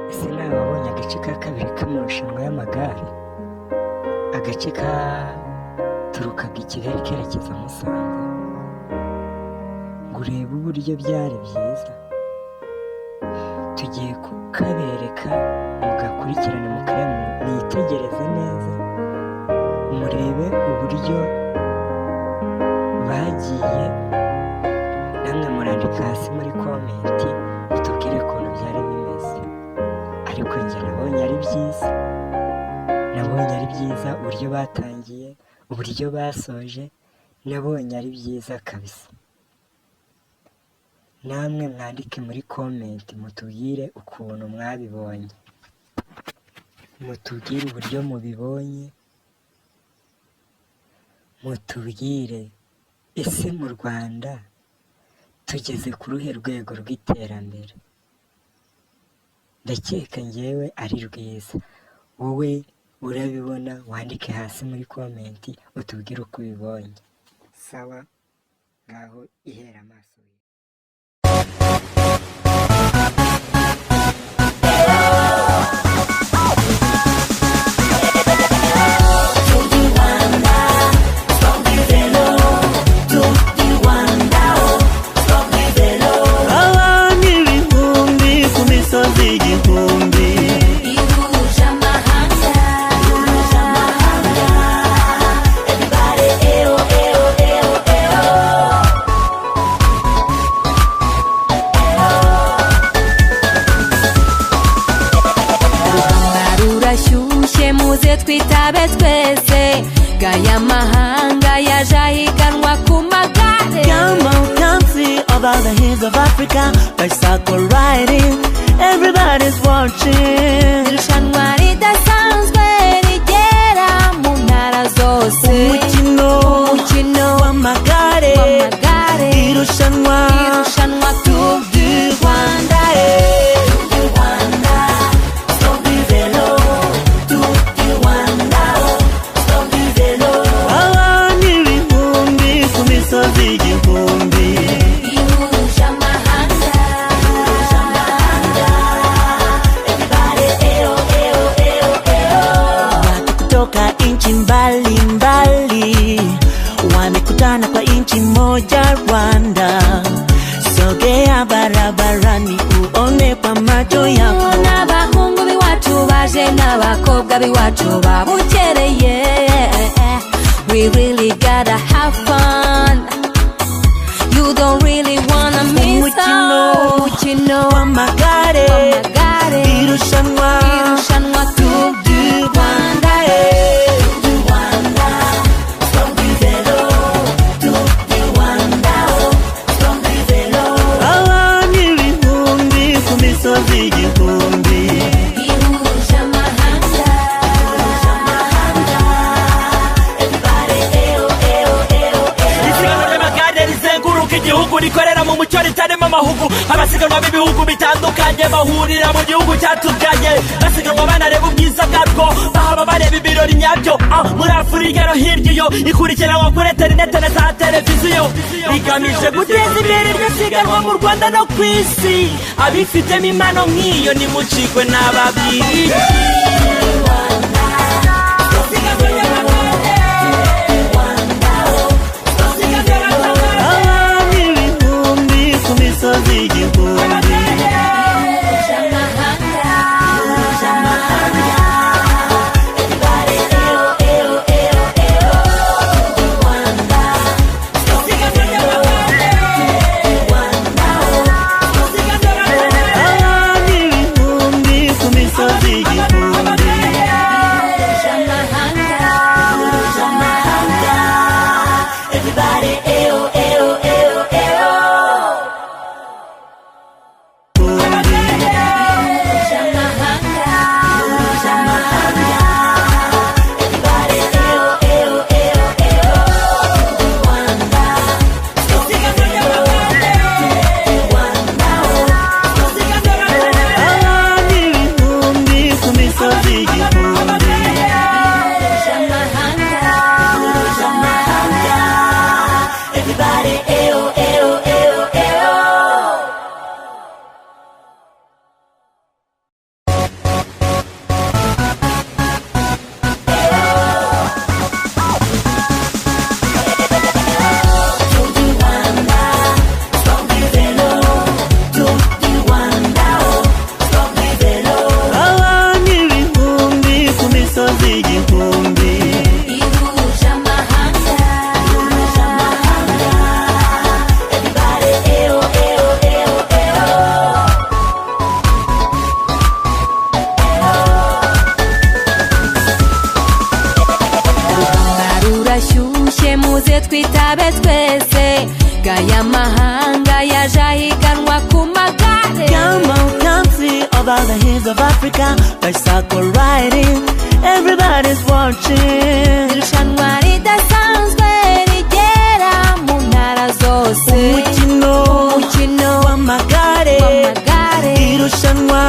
Ese nawe wabonye agace ka kabiri k'amarushanwa y'amagare? Agace katurukaga i Kigali kerekeza Musanze, ngo urebe uburyo byari byiza. Tugiye kukabereka mugakurikirane mwitegereze neza, murebe uburyo bagiye, namwe murandika hasi muri komenti mutubwire ukuntu byari bimeze. Ariko njye nabonye ari byiza, uburyo batangiye, uburyo basoje, nabonye ari byiza kabisa. Namwe mwandike muri komenti mutubwire ukuntu mwabibonye, mutubwire uburyo mubibonye, mutubwire ese mu Rwanda tugeze ku ruhe rwego rw'iterambere? Ndakeka njyewe ari rwiza. Wowe urabibona? Wandike hasi muri komenti utubwire uko ubibonye. Sawa, ngaho ihera amaso. Twitabe twese gaya mahanga yaje ahiganwa ku magare. Come on, come see over the hills of Africa, bicycle riding, everybody's watching. Irushanwa ridasanzwe rigera mu ntara zose. Umukino w'amagare, irushanwa Tour du Rwanda. mbalimbali wamekutana kwa inchi moja Rwanda. Sogea barabarani uone kwa macho yako. N'abahungu b'iwacu baje n'abakobwa b'iwacu babukereye. We really gotta have fun. You don't really wanna miss out. Umukino w'amagare, irushanwa Tour du Rwanda. rikorera mu mucyo ritarimo amahugu. Abasiganwa b'ibihugu bitandukanye bahurira mu gihugu cyatubyaye, basiganwa banareba ubwiza bwarwo, bahaba bareba ibirori nyabyo. Muri Afurika no hirya iyo ikurikiranwa kuri interineti na za televiziyo, rigamije guteza imbere iryo siganwa mu Rwanda no ku isi. Abifitemo impano nk'iyo nimucikwe n'ababwiriye. Misozi igihumbi. twitabe twese gaya mahanga yaje ahiganwa ku magare. Come on, come see over the hills of Africa. Bicycle riding, everybody's watching. Irushanwa ridasanzwe rigera mu ntara zose. Umukino w'amagare irushanwa